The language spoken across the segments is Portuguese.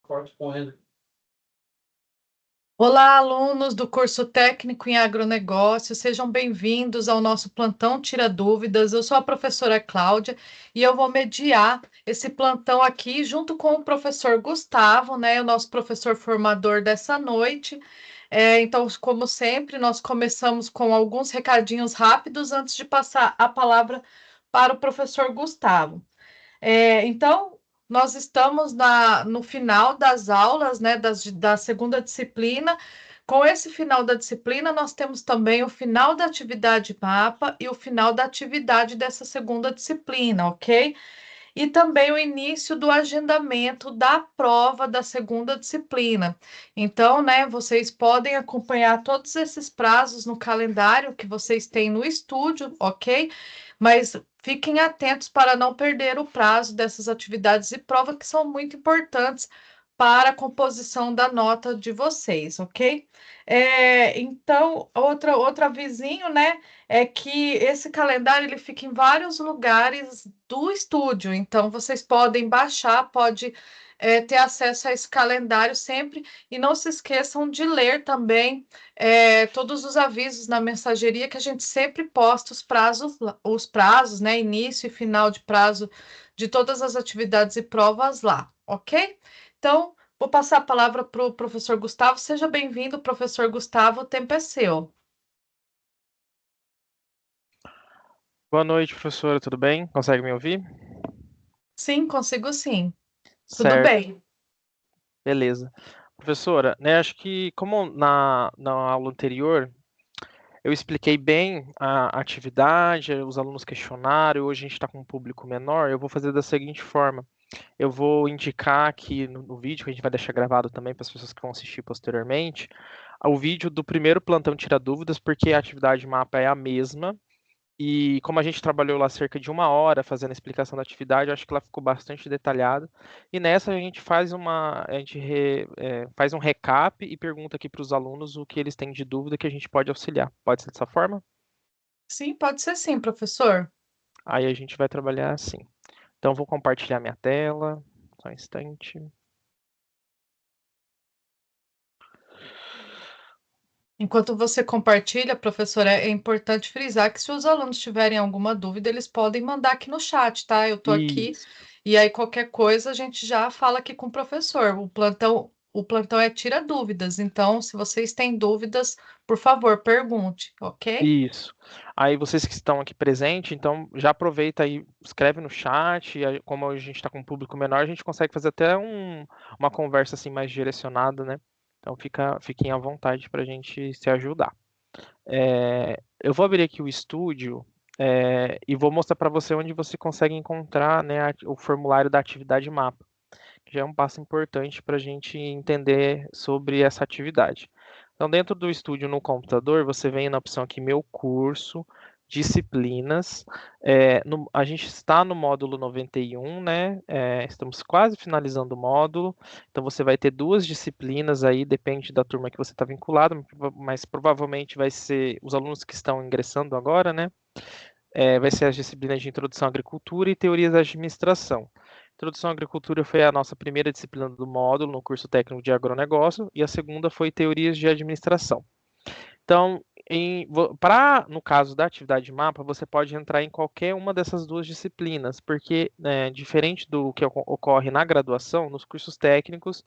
Corte correndo. Olá, alunos do curso técnico em agronegócio, sejam bem-vindos ao nosso plantão Tira Dúvidas. Eu sou a professora Cláudia e eu vou mediar esse plantão aqui junto com o professor Gustavo, né, o nosso professor formador dessa noite. Então, como sempre, nós começamos com alguns recadinhos rápidos antes de passar a palavra para o professor Gustavo. Então, nós estamos no final das aulas, né, da segunda disciplina. Com esse final da disciplina, nós temos também o final da atividade mapa e o final da atividade dessa segunda disciplina, ok? E também o início do agendamento da prova da segunda disciplina. Então, né, vocês podem acompanhar todos esses prazos no calendário que vocês têm no estúdio, ok? Mas fiquem atentos para não perder o prazo dessas atividades e prova que são muito importantes para a composição da nota de vocês, ok? Então, outra vizinho, né? É que esse calendário ele fica em vários lugares do estúdio, então vocês podem baixar, pode ter acesso a esse calendário sempre e não se esqueçam de ler também todos os avisos na mensageria que a gente sempre posta os prazos, né? Início e final de prazo de todas as atividades e provas lá, ok? Então, vou passar a palavra para o professor Gustavo. Seja bem-vindo, professor Gustavo, o tempo é seu. Boa noite, professora, tudo bem? Consegue me ouvir? Sim, consigo sim. Tudo Certo, bem. beleza. Professora, né, acho que como na aula anterior eu expliquei bem a atividade, os alunos questionaram, hoje a gente está com um público menor, eu vou fazer da seguinte forma. Eu vou indicar aqui no vídeo, que a gente vai deixar gravado também para as pessoas que vão assistir posteriormente, o vídeo do primeiro plantão Tira Dúvidas, porque a atividade mapa é a mesma. E como a gente trabalhou lá cerca de 1 hora fazendo a explicação da atividade, eu acho que ela ficou bastante detalhada. E nessa a gente faz faz um recap e pergunta aqui para os alunos o que eles têm de dúvida que a gente pode auxiliar. Pode ser dessa forma? Sim, pode ser sim, professor. Aí a gente vai trabalhar assim. Então vou compartilhar minha tela, só um instante. Enquanto você compartilha, professora, é importante frisar que se os alunos tiverem alguma dúvida, eles podem mandar aqui no chat, tá? Eu tô aqui Isso. e aí qualquer coisa a gente já fala aqui com o professor. O plantão é tira dúvidas, então se vocês têm dúvidas, por favor, pergunte, ok? Isso. Aí vocês que estão aqui presentes, então já aproveita aí, escreve no chat, e aí, como a gente está com um público menor, a gente consegue fazer até uma conversa assim mais direcionada, né? Então fiquem à vontade para a gente se ajudar. Eu vou abrir aqui o estúdio e vou mostrar para você onde você consegue encontrar, né, o formulário da atividade mapa, que já é um passo importante para a gente entender sobre essa atividade. Então, dentro do estúdio no computador, você vem na opção aqui, meu curso, disciplinas. A gente está no módulo 91, né? Estamos quase finalizando o módulo. Então, você vai ter 2 disciplinas aí, depende da turma que você está vinculado, mas provavelmente vai ser os alunos que estão ingressando agora, né? Vai ser as disciplinas de Introdução à Agricultura e Teorias da Administração. Introdução à Agricultura foi a nossa primeira disciplina do módulo no curso técnico de agronegócio e a segunda foi Teorias de Administração. Então, no caso da atividade de mapa, você pode entrar em qualquer uma dessas 2 disciplinas, porque, diferente do que ocorre na graduação, nos cursos técnicos,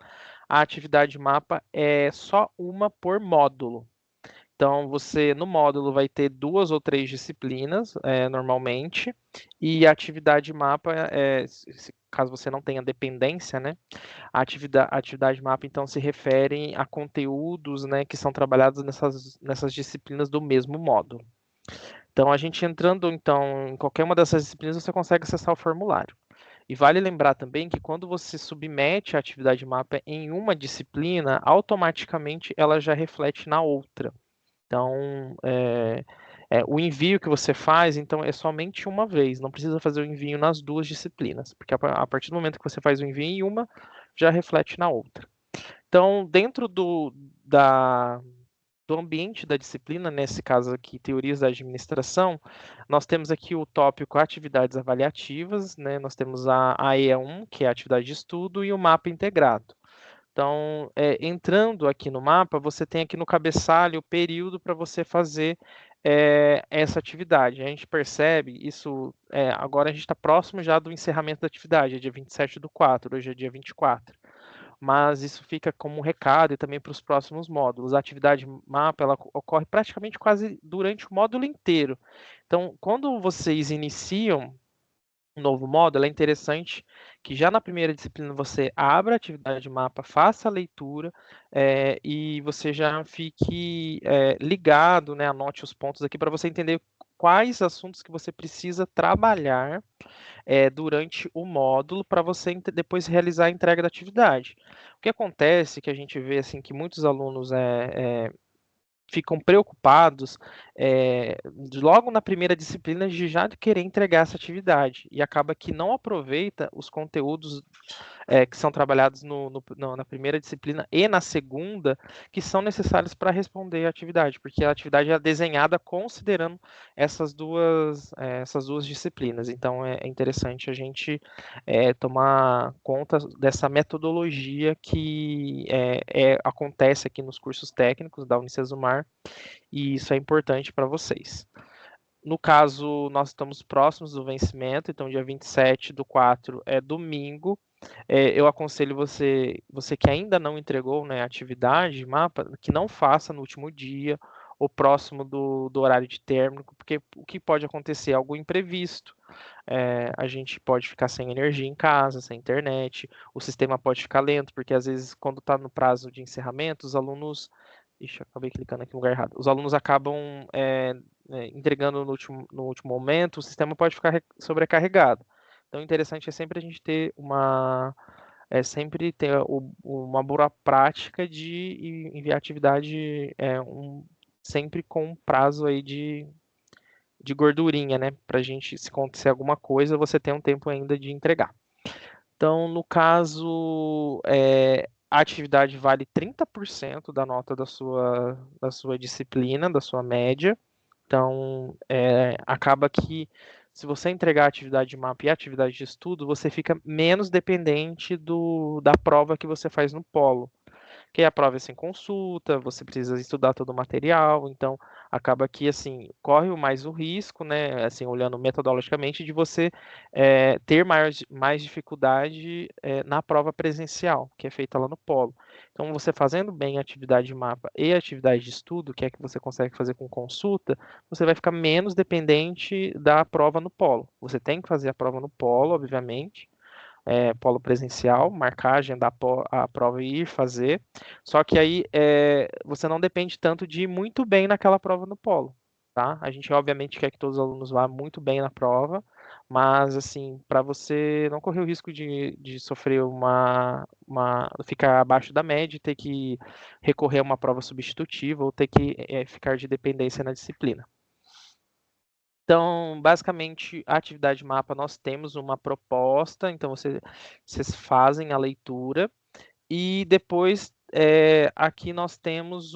a atividade de mapa é só uma por módulo. Então, você no módulo vai ter 2 ou 3 disciplinas, normalmente, e a atividade mapa, caso você não tenha dependência, né? A atividade mapa, então, se refere a conteúdos, né, que são trabalhados nessas disciplinas do mesmo módulo. Então, a gente entrando, então, em qualquer uma dessas disciplinas, você consegue acessar o formulário. E vale lembrar também que quando você submete a atividade mapa em uma disciplina, automaticamente ela já reflete na outra. Então, o envio que você faz, então, é somente uma vez, não precisa fazer o envio nas 2 disciplinas, porque a partir do momento que você faz o envio em uma, já reflete na outra. Então, dentro do ambiente da disciplina, nesse caso aqui, Teorias da Administração, nós temos aqui o tópico Atividades Avaliativas, né? Nós temos a AEA1, que é a atividade de estudo, e o mapa integrado. Então, entrando aqui no mapa, você tem aqui no cabeçalho o período para você fazer essa atividade. A gente percebe isso, agora a gente está próximo já do encerramento da atividade, é dia 27/4, hoje é dia 24. Mas isso fica como um recado e também para os próximos módulos. A atividade mapa, ela ocorre praticamente quase durante o módulo inteiro. Então, quando vocês iniciam um novo módulo, é interessante que já na primeira disciplina você abra a atividade de mapa, faça a leitura e você já fique ligado, né, anote os pontos aqui para você entender quais assuntos que você precisa trabalhar durante o módulo para você depois realizar a entrega da atividade. O que acontece que a gente vê assim que muitos alunos ficam preocupados logo na primeira disciplina de já querer entregar essa atividade e acaba que não aproveita os conteúdos que são trabalhados na primeira disciplina e na segunda, que são necessários para responder a atividade, porque a atividade é desenhada considerando essas duas disciplinas. Então, é interessante a gente tomar conta dessa metodologia que acontece aqui nos cursos técnicos da Unicesumar, e isso é importante para vocês. No caso, nós estamos próximos do vencimento, então dia 27/4 é domingo. Eu aconselho você que ainda não entregou, né, a atividade, mapa, que não faça no último dia ou próximo do horário de término, porque o que pode acontecer? Algo imprevisto. A gente pode ficar sem energia em casa, sem internet, o sistema pode ficar lento, porque às vezes quando está no prazo de encerramento, os alunos... Ixi, acabei clicando aqui no lugar errado. Os alunos acabam entregando no último momento, o sistema pode ficar sobrecarregado. Então, o interessante é sempre a gente ter uma boa prática de enviar atividade sempre com um prazo aí de gordurinha, né? Para a gente, se acontecer alguma coisa, você tem um tempo ainda de entregar. Então, no caso, a atividade vale 30% da nota da sua disciplina, da sua média. Então, acaba que se você entregar a atividade de mapa e a atividade de estudo, você fica menos dependente da prova que você faz no polo. Que a prova é sem consulta, você precisa estudar todo o material, então acaba que assim corre mais o risco, né, assim olhando metodologicamente, de você ter mais dificuldade na prova presencial, que é feita lá no polo. Então você fazendo bem a atividade de mapa e a atividade de estudo, que é que você consegue fazer com consulta, você vai ficar menos dependente da prova no polo. Você tem que fazer a prova no polo, obviamente, polo presencial, marcar, agendar a prova e ir fazer. Só que aí você não depende tanto de ir muito bem naquela prova no polo, tá? A gente obviamente quer que todos os alunos vá muito bem na prova, mas assim, para você não correr o risco de sofrer ficar abaixo da média e ter que recorrer a uma prova substitutiva ou ter que ficar de dependência na disciplina. Então, basicamente, a atividade mapa, nós temos uma proposta, então vocês fazem a leitura e depois aqui nós temos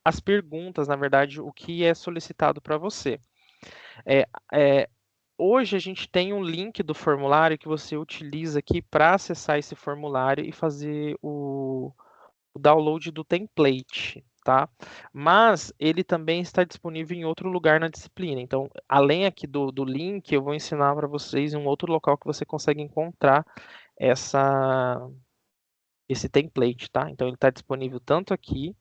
as perguntas, na verdade, o que é solicitado para você. Hoje a gente tem um link do formulário que você utiliza aqui para acessar esse formulário e fazer o download do template, tá? Mas ele também está disponível em outro lugar na disciplina. Então, além aqui do link, eu vou ensinar para vocês um outro local que você consegue encontrar esse template, tá? Então, ele está disponível tanto aqui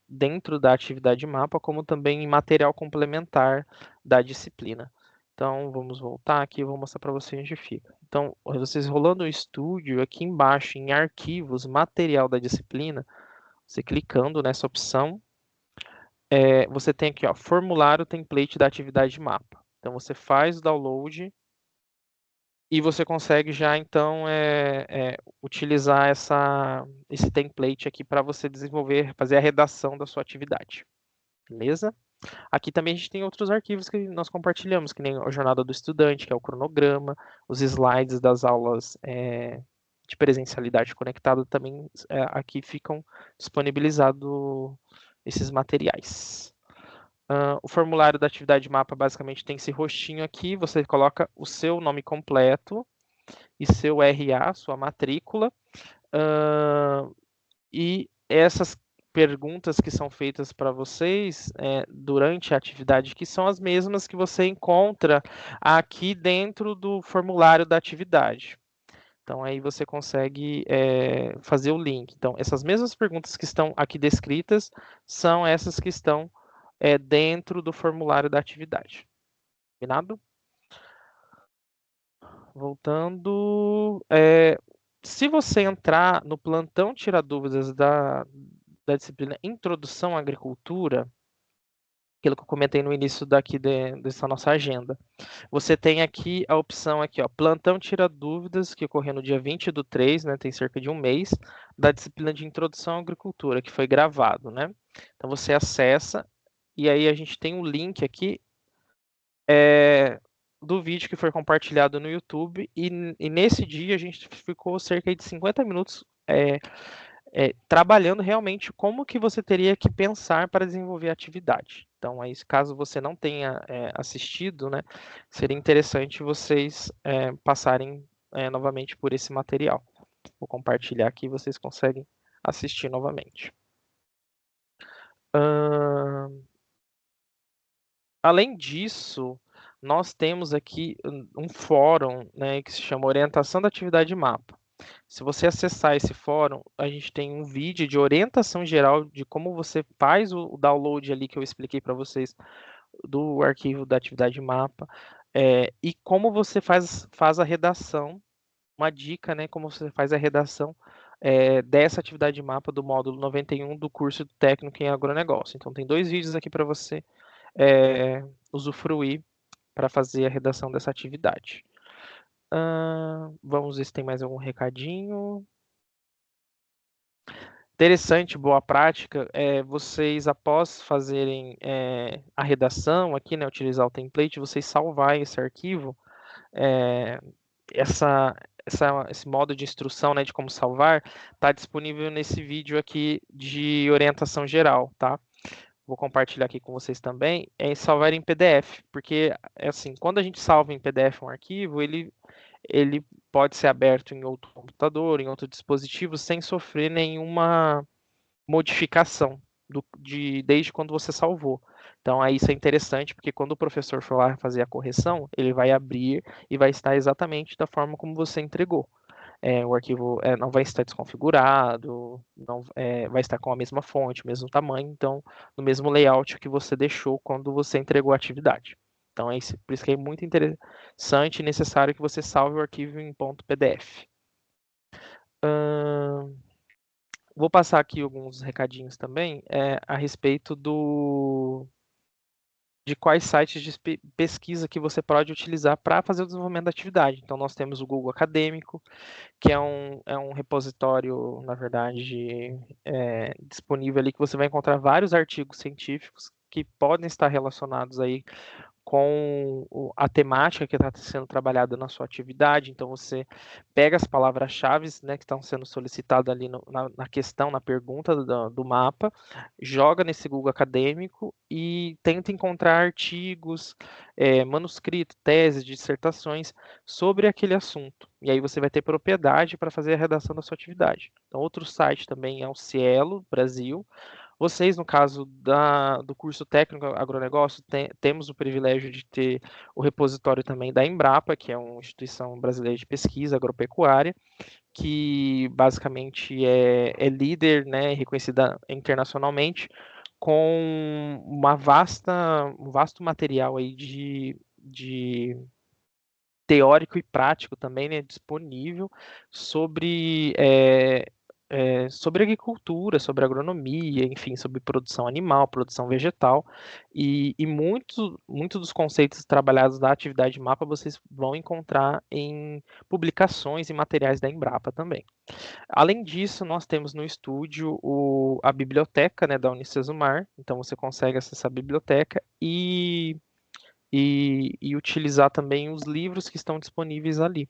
dentro da atividade mapa, como também em material complementar da disciplina. Então, vamos voltar aqui e vou mostrar para vocês onde fica. Então, vocês rolando o estúdio, aqui embaixo em arquivos, material da disciplina, você clicando nessa opção, você tem aqui, ó, formulário template da atividade mapa. Então, você faz o download e você consegue já, então, utilizar esse template aqui para você fazer a redação da sua atividade. Beleza? Aqui também a gente tem outros arquivos que nós compartilhamos, que nem a jornada do estudante, que é o cronograma, os slides das aulas de presencialidade conectada também aqui ficam disponibilizados esses materiais. O formulário da atividade mapa basicamente tem esse rostinho aqui, você coloca o seu nome completo e seu RA, sua matrícula, E essas perguntas que são feitas para vocês durante a atividade, que são as mesmas que você encontra aqui dentro do formulário da atividade. Então, aí você consegue fazer o link. Então, essas mesmas perguntas que estão aqui descritas são essas que estão dentro do formulário da atividade. Combinado? Voltando. Se você entrar no plantão Tira Dúvidas da disciplina Introdução à Agricultura, aquilo que eu comentei no início dessa nossa agenda, você tem aqui a opção aqui, ó, Plantão Tira Dúvidas, que ocorreu no dia 20/3, né, tem cerca de um mês, da disciplina de Introdução à Agricultura, que foi gravado, né? Então você acessa, e aí a gente tem um link aqui do vídeo que foi compartilhado no YouTube, e nesse dia a gente ficou cerca de 50 minutos trabalhando realmente como que você teria que pensar para desenvolver a atividade. Então, aí, caso você não tenha assistido, né, seria interessante vocês passarem novamente por esse material. Vou compartilhar aqui e vocês conseguem assistir novamente. Além disso, nós temos aqui um fórum, né, que se chama Orientação da Atividade Mapa. Se você acessar esse fórum, a gente tem um vídeo de orientação geral de como você faz o download ali que eu expliquei para vocês do arquivo da atividade mapa, e como você faz a redação, uma dica, né, como você faz a redação dessa atividade de mapa do módulo 91 do curso técnico em agronegócio. Então tem 2 vídeos aqui para você usufruir para fazer a redação dessa atividade. Vamos ver se tem mais algum recadinho. Interessante, boa prática, vocês, após fazerem a redação aqui, né, utilizar o template, vocês salvar esse arquivo, esse modo de instrução, né, de como salvar, está disponível nesse vídeo aqui de orientação geral, tá? Vou compartilhar aqui com vocês também, salvar em PDF, porque, assim, quando a gente salva em PDF um arquivo, ele pode ser aberto em outro computador, em outro dispositivo, sem sofrer nenhuma modificação desde quando você salvou. Então, aí isso é interessante, porque quando o professor for lá fazer a correção, ele vai abrir e vai estar exatamente da forma como você entregou. O arquivo não vai estar desconfigurado, não vai estar com a mesma fonte, o mesmo tamanho, então, no mesmo layout que você deixou quando você entregou a atividade. Então, por isso que é muito interessante e necessário que você salve o arquivo em .pdf. Vou passar aqui alguns recadinhos também a respeito de quais sites de pesquisa que você pode utilizar para fazer o desenvolvimento da atividade. Então, nós temos o Google Acadêmico, que é um repositório, na verdade, disponível ali, que você vai encontrar vários artigos científicos que podem estar relacionados aí com a temática que está sendo trabalhada na sua atividade. Então, você pega as palavras-chave, né, que estão sendo solicitadas ali na questão, na pergunta do mapa, joga nesse Google Acadêmico e tenta encontrar artigos, manuscritos, teses, dissertações sobre aquele assunto. E aí você vai ter propriedade para fazer a redação da sua atividade. Então, outro site também é o Cielo Brasil. Vocês, no caso do curso técnico agronegócio, temos o privilégio de ter o repositório também da Embrapa, que é uma instituição brasileira de pesquisa agropecuária, que basicamente é líder, né, reconhecida internacionalmente, com um vasto material aí de teórico e prático também, né, disponível sobre agricultura, sobre agronomia, enfim, sobre produção animal, produção vegetal, e muito dos conceitos trabalhados na atividade mapa vocês vão encontrar em publicações e materiais da Embrapa também. Além disso, nós temos no estúdio a biblioteca, né, da Unicesumar, então você consegue acessar a biblioteca e utilizar também os livros que estão disponíveis ali.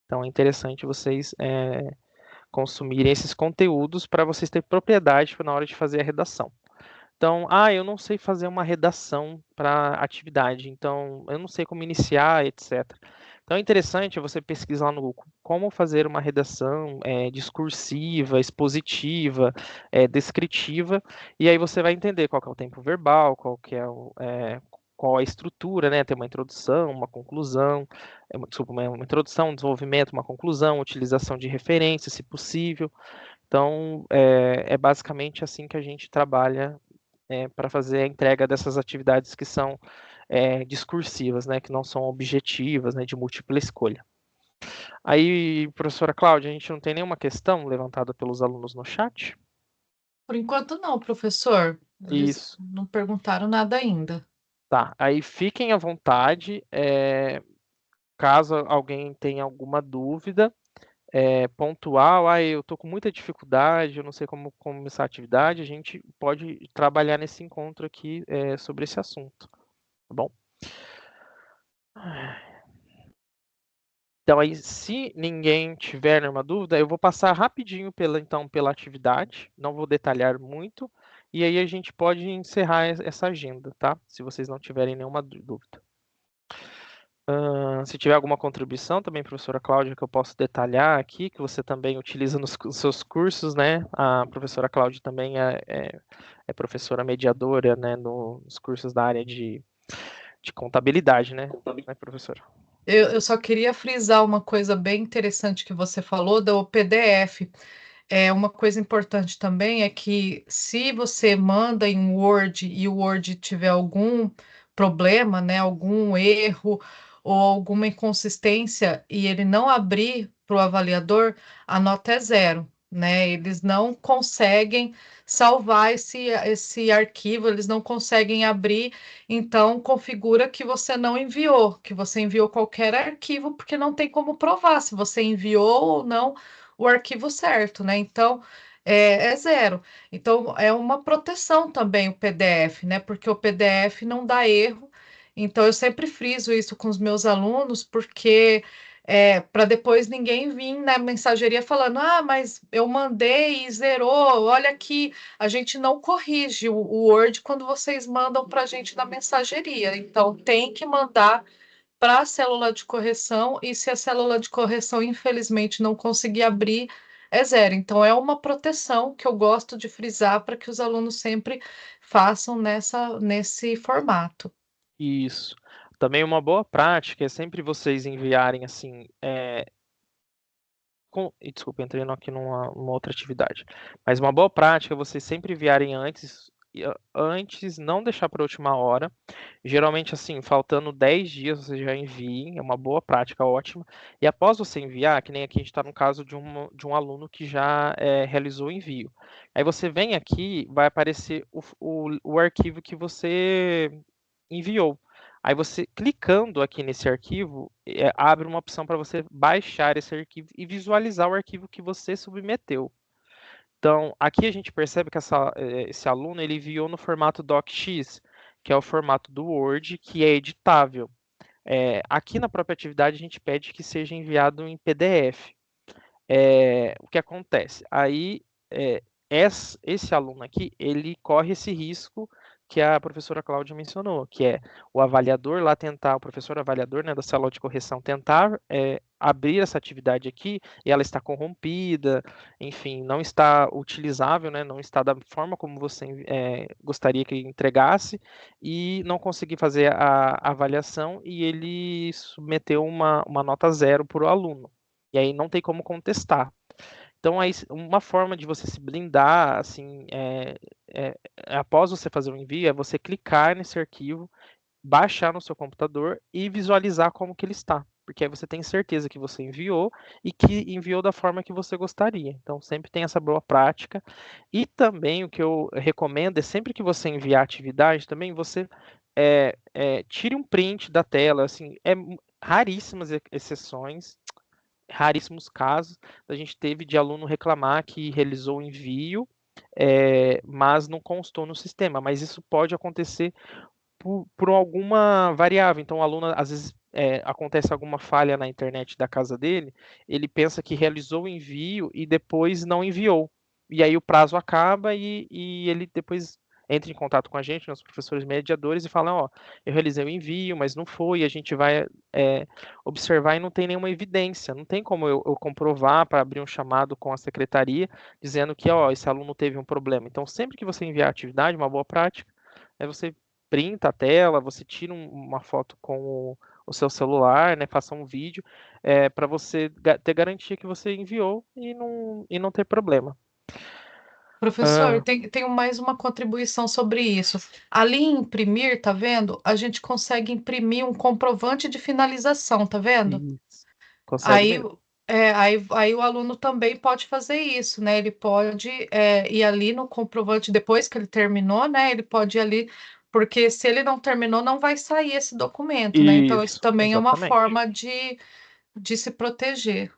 Então é interessante vocês consumirem esses conteúdos para vocês terem propriedade na hora de fazer a redação. Então, eu não sei fazer uma redação para atividade, então eu não sei como iniciar, etc. Então é interessante você pesquisar lá no Google como fazer uma redação discursiva, expositiva, descritiva, e aí você vai entender qual que é o tempo verbal, qual a estrutura, né? Tem uma introdução, uma conclusão, desculpa, uma introdução, um desenvolvimento, uma conclusão, utilização de referências, se possível. Então, é basicamente assim que a gente trabalha para fazer a entrega dessas atividades que são discursivas, né, que não são objetivas, né, de múltipla escolha. Aí, professora Cláudia, a gente não tem nenhuma questão levantada pelos alunos no chat? Por enquanto, não, professor. Eles Isso, não perguntaram nada ainda. tá. Aí fiquem à vontade, caso alguém tenha alguma dúvida pontual, eu estou com muita dificuldade, eu não sei como começar a atividade, a gente pode trabalhar nesse encontro aqui sobre esse assunto, tá bom? Então aí, se ninguém tiver nenhuma dúvida, eu vou passar rapidinho pela atividade, não vou detalhar muito, e aí a gente pode encerrar essa agenda, tá? Se vocês não tiverem nenhuma dúvida. Se tiver alguma contribuição também, professora Cláudia, que eu posso detalhar aqui, que você também utiliza nos seus cursos, né? A professora Cláudia também é professora mediadora, né, nos cursos da área de contabilidade, né, professora? Eu só queria frisar uma coisa bem interessante que você falou do PDF. Uma coisa importante também é que se você manda em Word e o Word tiver algum problema, né, algum erro ou alguma inconsistência e ele não abrir para o avaliador, a nota é zero, né? Eles não conseguem salvar esse arquivo, eles não conseguem abrir, então configura que você não enviou, que você enviou qualquer arquivo, porque não tem como provar se você enviou ou não o arquivo certo, né? Então é zero. Então é uma proteção também o PDF, né? Porque o PDF não dá erro. Então eu sempre friso isso com os meus alunos, porque para depois ninguém vir na mensageria falando: ah, mas eu mandei e zerou. Olha aqui, a gente não corrige o Word quando vocês mandam para a gente na mensageria. Então tem que mandar para a célula de correção, e se a célula de correção, infelizmente, não conseguir abrir, é zero. Então, é uma proteção que eu gosto de frisar para que os alunos sempre façam nesse formato. Isso. Também uma boa prática é sempre vocês enviarem assim, desculpa, entrei aqui numa outra atividade. Mas uma boa prática é vocês sempre enviarem antes, antes não deixar para a última hora. Geralmente, assim, faltando 10 dias, você já enviem, é uma boa prática, ótima. E após você enviar, que nem aqui a gente está no caso de um aluno que já realizou o envio. Aí você vem aqui, vai aparecer o arquivo que você enviou. Aí você clicando aqui nesse arquivo, abre uma opção para você baixar esse arquivo e visualizar o arquivo que você submeteu. Então, aqui a gente percebe que esse aluno ele enviou no formato DocX, que é o formato do Word, que é editável. Aqui na própria atividade a gente pede que seja enviado em PDF. O que acontece? Aí, esse aluno aqui, ele corre esse risco que a professora Cláudia mencionou, que é o avaliador lá tentar, o professor avaliador, né, da sala de correção, tentar abrir essa atividade aqui e ela está corrompida, enfim, não está utilizável, né, não está da forma como você gostaria que entregasse e não conseguir fazer a avaliação e ele submeteu uma nota zero para o aluno. E aí não tem como contestar. Então, aí, uma forma de você se blindar, assim, após você fazer o envio, é você clicar nesse arquivo, baixar no seu computador e visualizar como que ele está. Porque aí você tem certeza que você enviou e que enviou da forma que você gostaria. Então, sempre tem essa boa prática. E também o que eu recomendo é sempre que você enviar atividade, também você tire um print da tela. Assim, raríssimas exceções, raríssimos casos a gente teve de aluno reclamar que realizou o envio, mas não constou no sistema. Mas isso pode acontecer por alguma variável. Então, o aluno, às vezes, acontece alguma falha na internet da casa dele, ele pensa que realizou o envio e depois não enviou. E aí o prazo acaba e ele depois entre em contato com a gente, os professores mediadores, e falam, ó, eu realizei o envio, mas não foi, a gente vai observar e não tem nenhuma evidência, não tem como eu comprovar para abrir um chamado com a secretaria, dizendo que, ó, esse aluno teve um problema. Então, sempre que você enviar a atividade, uma boa prática, é você printa a tela, você tira uma foto com o seu celular, né, faça um vídeo, para você ter garantia que você enviou e não ter problema. Professor, tenho mais uma contribuição sobre isso. Ali em imprimir, tá vendo? A gente consegue imprimir um comprovante de finalização, tá vendo? Isso. Consegue Aí, mesmo. aí o aluno também pode fazer isso, né? Ele pode ir ali no comprovante, depois que ele terminou, né? Ele pode ir ali, porque se ele não terminou, não vai sair esse documento, né? Então, isso Isso, também é uma exatamente. forma de se proteger.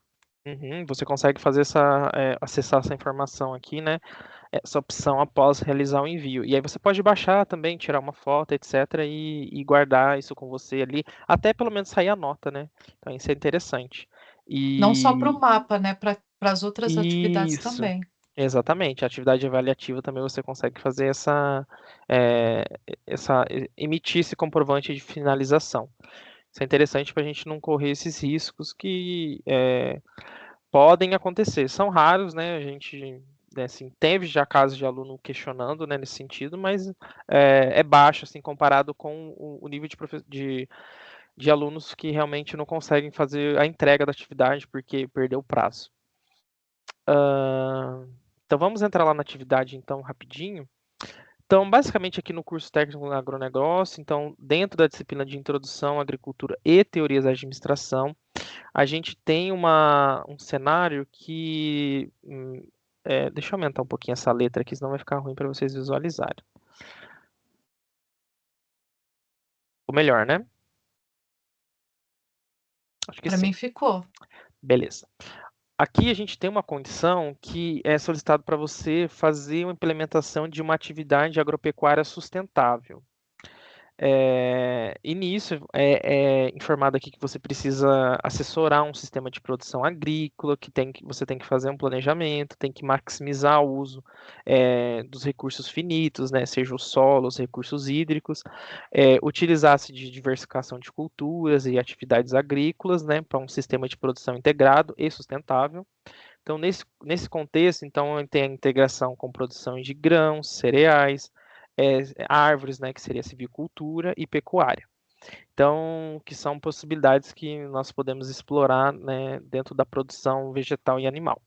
Uhum, você consegue fazer acessar essa informação aqui, né? Essa opção após realizar o envio. E aí você pode baixar também, tirar uma foto, etc., e guardar isso com você ali, até pelo menos sair a nota, né? Então isso é interessante. Não só para o E mapa, né? Para as outras atividades isso, também. exatamente. A atividade avaliativa também você consegue fazer é, emitir esse comprovante de finalização. Isso é interessante para a gente não correr esses riscos que podem acontecer. São raros, né? A gente, né, assim, teve já casos de aluno questionando, né, nesse sentido, mas é baixo, assim, comparado com o nível de alunos que realmente não conseguem fazer a entrega da atividade porque perdeu o prazo. Então vamos entrar lá na atividade, então, rapidinho. Então, basicamente aqui no curso técnico em agronegócio, então, dentro da disciplina de introdução à agricultura e teorias da administração, a gente tem um cenário que. Deixa eu aumentar um pouquinho essa letra aqui, senão vai ficar ruim para vocês visualizarem. Ou melhor, né? Acho que Para sim. mim ficou. Beleza. Aqui a gente tem uma condição que é solicitado para você fazer uma implementação de uma atividade agropecuária sustentável. E nisso é informado aqui que você precisa assessorar um sistema de produção agrícola, você tem que fazer um planejamento, tem que maximizar o uso dos recursos finitos, né, seja o solo, os recursos hídricos, utilizar-se de diversificação de culturas e atividades agrícolas, né, para um sistema de produção integrado e sustentável. Então, nesse contexto, então, tem a integração com produção de grãos, cereais, árvores, né, que seria silvicultura e pecuária. Então, que são possibilidades que nós podemos explorar, né, dentro da produção vegetal e animal.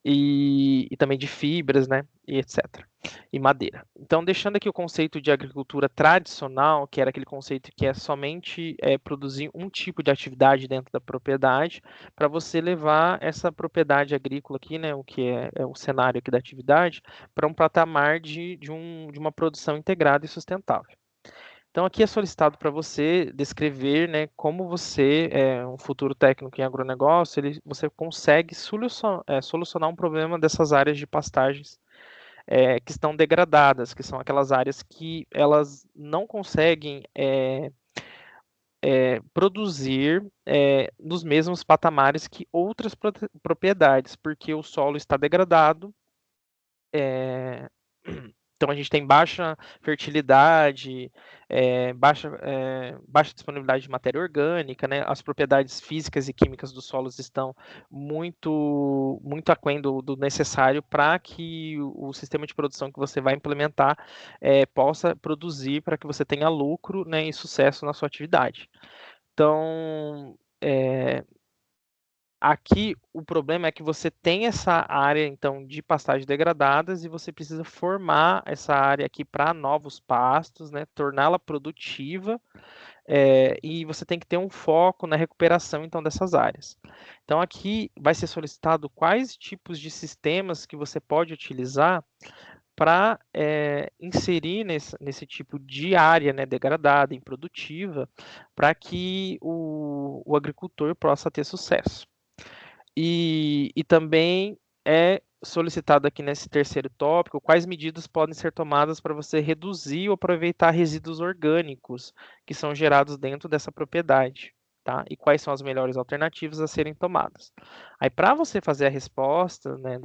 E também de fibras, né, e etc. E madeira. Então, deixando aqui o conceito de agricultura tradicional, que era aquele conceito que é somente produzir um tipo de atividade dentro da propriedade, para você levar essa propriedade agrícola aqui, né, o que é o cenário aqui da atividade, para um patamar de uma produção integrada e sustentável. Então, aqui é solicitado para você descrever, né, como você, um futuro técnico em agronegócio, você consegue solucionar um problema dessas áreas de pastagens que estão degradadas, que são aquelas áreas que elas não conseguem produzir nos mesmos patamares que outras propriedades, porque o solo está degradado. Então a gente tem baixa fertilidade, baixa disponibilidade de matéria orgânica, né? As propriedades físicas e químicas dos solos estão muito aquém do necessário para que o sistema de produção que você vai implementar possa produzir para que você tenha lucro, né, e sucesso na sua atividade. Então, aqui o problema é que você tem essa área então de pastagens degradadas e você precisa formar essa área aqui para novos pastos, né, torná-la produtiva, e você tem que ter um foco na recuperação então dessas áreas. Então aqui vai ser solicitado quais tipos de sistemas que você pode utilizar para inserir nesse tipo de área, né, degradada, improdutiva, para que o agricultor possa ter sucesso. E também é solicitado aqui nesse terceiro tópico quais medidas podem ser tomadas para você reduzir ou aproveitar resíduos orgânicos que são gerados dentro dessa propriedade. tá? E quais são as melhores alternativas a serem tomadas. Aí, para você fazer a resposta, né,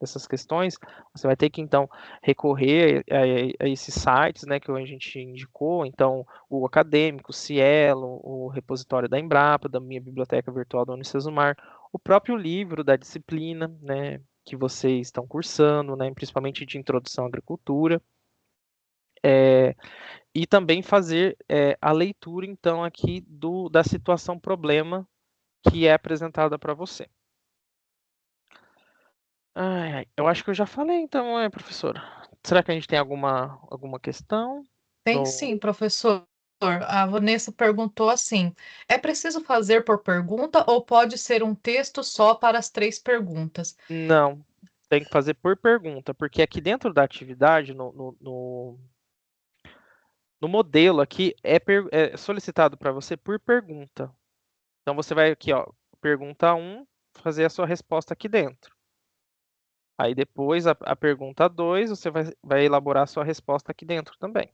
dessas questões, você vai ter que, então, recorrer a esses sites, né, que a gente indicou, então, o Acadêmico, o Cielo, o repositório da Embrapa, da minha biblioteca virtual da Unicesumar, o próprio livro da disciplina, né, que vocês estão cursando, né, principalmente de introdução à agricultura, e também fazer a leitura, então, aqui da situação problema que é apresentada para você. Eu acho que eu já falei, então, professora. Será que a gente tem alguma questão? Tem sim, professor. A Vanessa perguntou assim: é preciso fazer por pergunta ou pode ser um texto só para as 3 perguntas? Não, tem que fazer por pergunta, porque aqui dentro da atividade, no modelo aqui, é solicitado para você por pergunta. Então, você vai aqui, ó, pergunta 1, fazer a sua resposta aqui dentro. Aí depois, a pergunta 2, você vai elaborar a sua resposta aqui dentro também.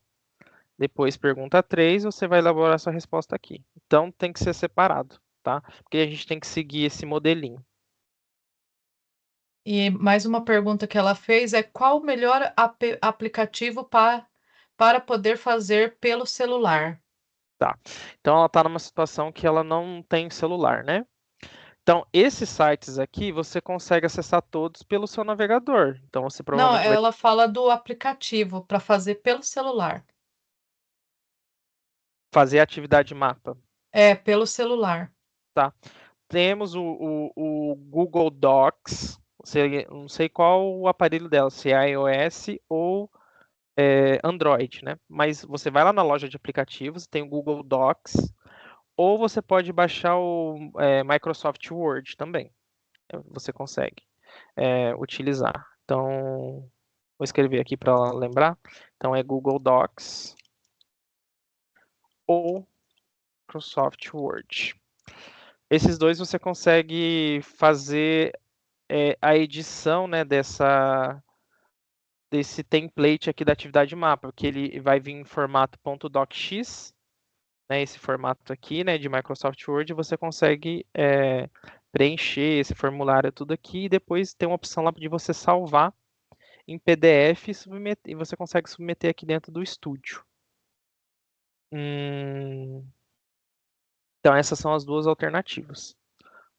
Depois, pergunta 3, você vai elaborar a sua resposta aqui. Então, tem que ser separado, tá? Porque a gente tem que seguir esse modelinho. E mais uma pergunta que ela fez é qual o melhor aplicativo para poder fazer pelo celular? Tá. Então, ela está numa situação que ela não tem celular, né? Então, esses sites aqui, você consegue acessar todos pelo seu navegador. Então, você Não, provavelmente vai ela fala do aplicativo para fazer pelo celular. fazer a atividade mapa, É, pelo celular. tá? Temos o Google Docs, não sei qual o aparelho dela, se é iOS ou Android, né? Mas você vai lá na loja de aplicativos, tem o Google Docs, ou você pode baixar o Microsoft Word também. Você consegue utilizar. Então, vou escrever aqui para lembrar. Então, é Google Docs ou Microsoft Word. Esses dois você consegue fazer a edição, né, desse template aqui da atividade mapa, que ele vai vir em formato .docx, né, esse formato aqui, né, de Microsoft Word, você consegue preencher esse formulário tudo aqui e depois tem uma opção lá de você salvar em PDF e você consegue submeter aqui dentro do estúdio. Então essas são as duas alternativas.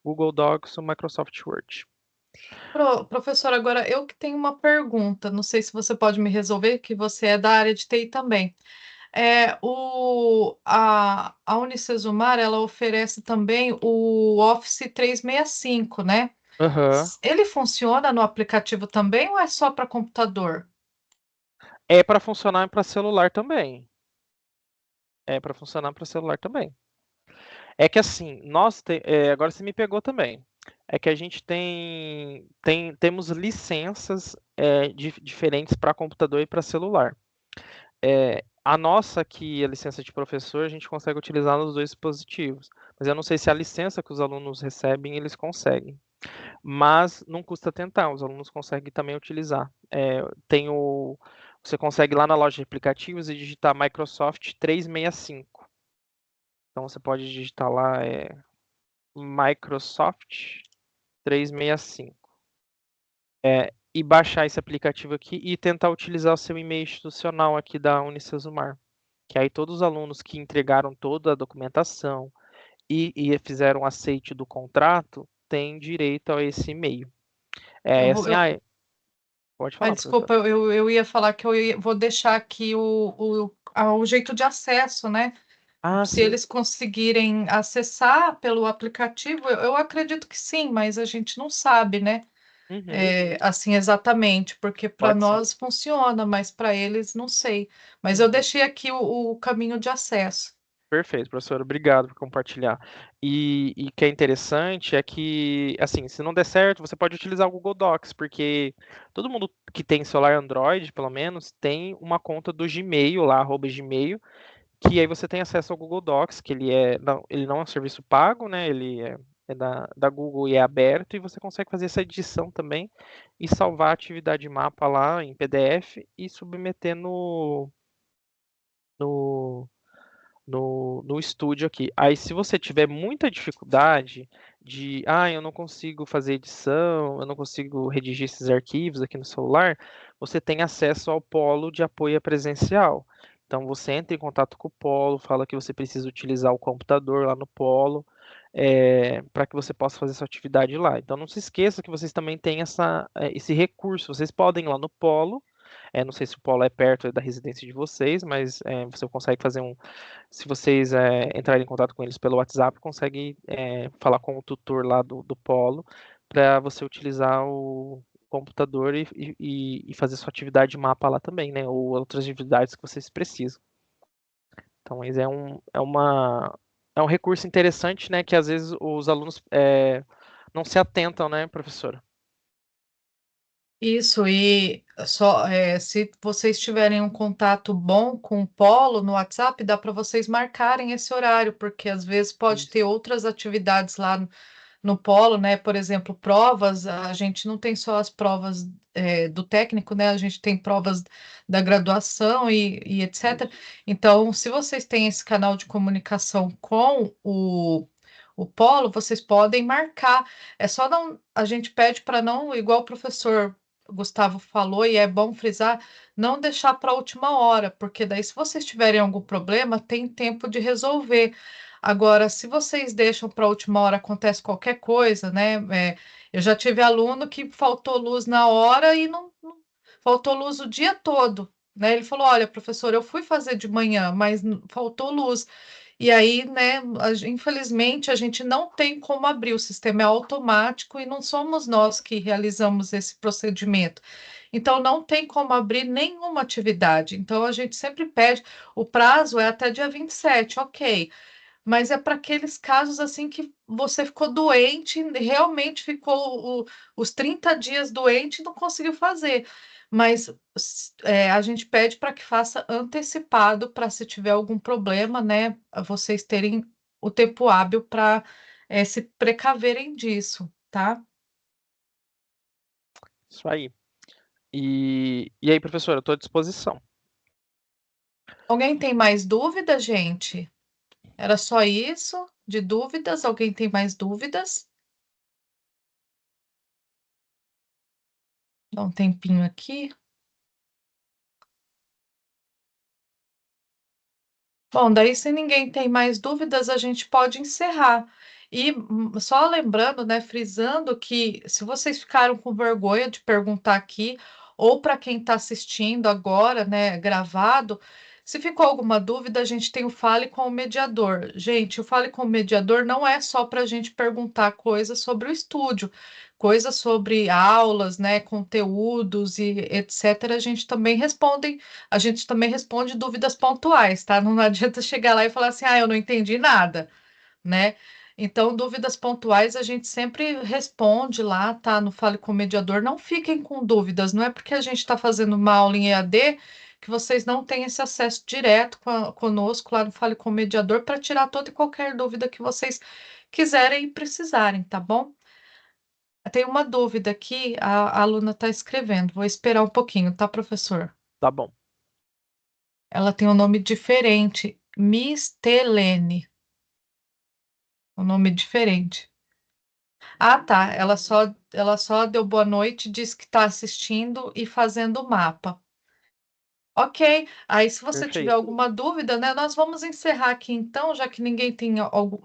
Google Docs ou Microsoft Word. Professor, agora eu que tenho uma pergunta, não sei se você pode me resolver, que você é da área de TI também. A Unicesumar, ela oferece também o Office 365, né? Aham. Ele funciona no aplicativo também ou é só para computador? É para funcionar para celular também. É para funcionar para celular também. É que assim, agora você me pegou também. É que a gente temos licenças diferentes para computador e para celular. A nossa aqui, a licença de professor, a gente consegue utilizar nos dois dispositivos. Mas eu não sei se a licença que os alunos recebem, eles conseguem. Mas não custa tentar, os alunos conseguem também utilizar. Você consegue ir lá na loja de aplicativos e digitar Microsoft 365. Então você pode digitar lá Microsoft 365. E baixar esse aplicativo aqui e tentar utilizar o seu e-mail institucional aqui da Unicesumar. Que aí todos os alunos que entregaram toda a documentação e fizeram o aceite do contrato têm direito a esse e-mail. Eu vou, Assim, eu, pode falar, professor. desculpa, eu ia falar que vou deixar aqui o jeito de acesso, né? Ah, Se sim. eles conseguirem acessar pelo aplicativo, eu acredito que sim, mas a gente não sabe, né? Uhum, Assim exatamente, porque para pode sim. nós funciona, mas para eles não sei. Mas eu Uhum. deixei aqui o caminho de acesso. Perfeito, professor. Obrigado por compartilhar. E o que é interessante é que, assim, se não der certo, você pode utilizar o Google Docs, porque todo mundo que tem celular Android, pelo menos, tem uma conta do Gmail lá, @Gmail, que aí você tem acesso ao Google Docs, que ele não é um serviço pago, né? Ele é da Google e é aberto, e você consegue fazer essa edição também e salvar a atividade mapa lá em PDF e submeter no no estúdio aqui. Aí, se você tiver muita dificuldade de, eu não consigo fazer edição, eu não consigo redigir esses arquivos aqui no celular, você tem acesso ao polo de apoio presencial. Então, você entra em contato com o polo, fala que você precisa utilizar o computador lá no polo, para que você possa fazer sua atividade lá. Então, não se esqueça que vocês também têm esse recurso. Vocês podem ir lá no polo, não sei se o polo é perto da residência de vocês, mas você consegue fazer se vocês entrarem em contato com eles pelo WhatsApp, consegue falar com o tutor lá do polo para você utilizar o computador e fazer sua atividade de mapa lá também, né? Ou outras atividades que vocês precisam. Então, mas é um recurso interessante, né? Que às vezes os alunos não se atentam, né, professora? Isso, e só se vocês tiverem um contato bom com o Polo no WhatsApp, dá para vocês marcarem esse horário, porque às vezes pode ter Isso. outras atividades lá no Polo, né? Por exemplo, provas, a gente não tem só as provas do técnico, né? A gente tem provas da graduação e etc. Isso. Então, se vocês têm esse canal de comunicação com o Polo, vocês podem marcar. É só não, a gente pede para não, igual o professor Gustavo falou, e é bom frisar, não deixar para a última hora, porque daí, se vocês tiverem algum problema, tem tempo de resolver. Agora, se vocês deixam para a última hora, acontece qualquer coisa, né? Eu já tive aluno que faltou luz na hora e faltou luz o dia todo, né? Ele falou: Olha, professor, eu fui fazer de manhã, mas faltou luz. E aí, né, infelizmente, a gente não tem como abrir, o sistema é automático e não somos nós que realizamos esse procedimento. Então, não tem como abrir nenhuma atividade. Então, a gente sempre pede, o prazo é até dia 27, ok. Mas é para aqueles casos assim que você ficou doente, realmente ficou os 30 dias doente e não conseguiu fazer. Mas a gente pede para que faça antecipado, para se tiver algum problema, né, vocês terem o tempo hábil para se precaverem disso, tá? Isso aí. E aí, professora, eu estou à disposição. Alguém tem mais dúvidas, gente? Era só isso de dúvidas? Alguém tem mais dúvidas? Dá um tempinho aqui. Bom, daí se ninguém tem mais dúvidas, a gente pode encerrar. E só lembrando, né, frisando que se vocês ficaram com vergonha de perguntar aqui, ou para quem está assistindo agora, né, gravado, se ficou alguma dúvida, a gente tem o Fale com o Mediador. Gente, o Fale com o Mediador não é só para a gente perguntar coisas sobre o estúdio, coisas sobre aulas, né, conteúdos e etc. A gente também responde dúvidas pontuais, tá? Não adianta chegar lá e falar assim, eu não entendi nada, né? Então, dúvidas pontuais a gente sempre responde lá, tá? No Fale com o Mediador. Não fiquem com dúvidas, não é porque a gente está fazendo uma aula em EAD que vocês não têm esse acesso direto conosco lá no Fale com o Mediador para tirar toda e qualquer dúvida que vocês quiserem e precisarem, tá bom? Tem uma dúvida aqui, a aluna está escrevendo. Vou esperar um pouquinho, tá, professor? Tá bom. Ela tem um nome diferente, Mistelene, um nome diferente. Ah, tá. Ela só deu boa noite, disse que está assistindo e fazendo o mapa. Ok. Aí, se você tiver Perfeito. alguma dúvida, né, nós vamos encerrar aqui então, já que ninguém tem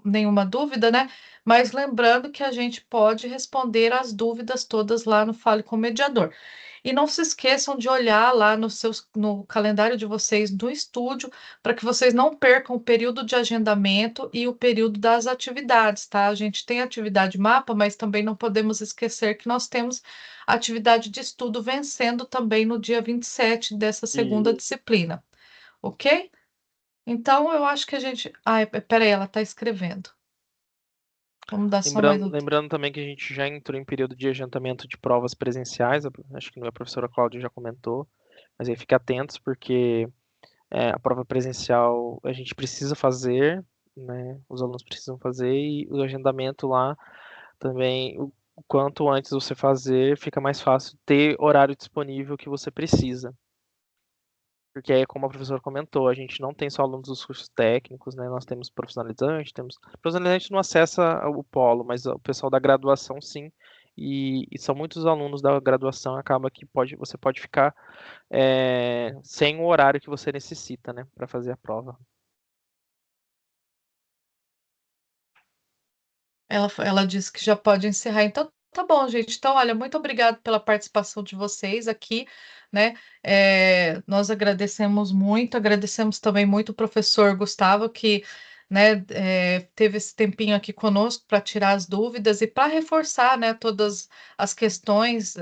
nenhuma dúvida, né? Mas lembrando que a gente pode responder as dúvidas todas lá no Fale com o Mediador. E não se esqueçam de olhar lá no calendário de vocês no estúdio, para que vocês não percam o período de agendamento e o período das atividades, tá? A gente tem atividade mapa, mas também não podemos esquecer que nós temos atividade de estudo vencendo também no dia 27 dessa segunda E disciplina, ok? Então, eu acho que a gente. Ai, peraí, ela está escrevendo. Vamos dar só mais lembrando, um. lembrando também que a gente já entrou em período de adiantamento de provas presenciais, acho que a professora Cláudia já comentou, mas aí fique atentos porque a prova presencial a gente precisa fazer, né? Os alunos precisam fazer e o agendamento lá também, o quanto antes você fazer, fica mais fácil ter horário disponível que você precisa. Porque aí, como a professora comentou, a gente não tem só alunos dos cursos técnicos, né? Nós temos profissionalizantes, temos. Profissionalizante não acessa o polo, mas o pessoal da graduação sim. E são muitos alunos da graduação, acaba que você pode ficar sem o horário que você necessita, né, para fazer a prova. Ela disse que já pode encerrar. Então, tá bom, gente. Então, olha, muito obrigado pela participação de vocês aqui, né? Nós agradecemos também muito o professor Gustavo, que, né, teve esse tempinho aqui conosco para tirar as dúvidas e para reforçar, né, todas as questões,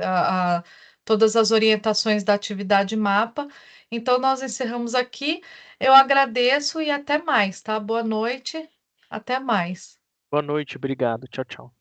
todas as orientações da atividade mapa. Então, nós encerramos aqui. Eu agradeço e até mais, tá? Boa noite, até mais. Boa noite, obrigado. Tchau, tchau.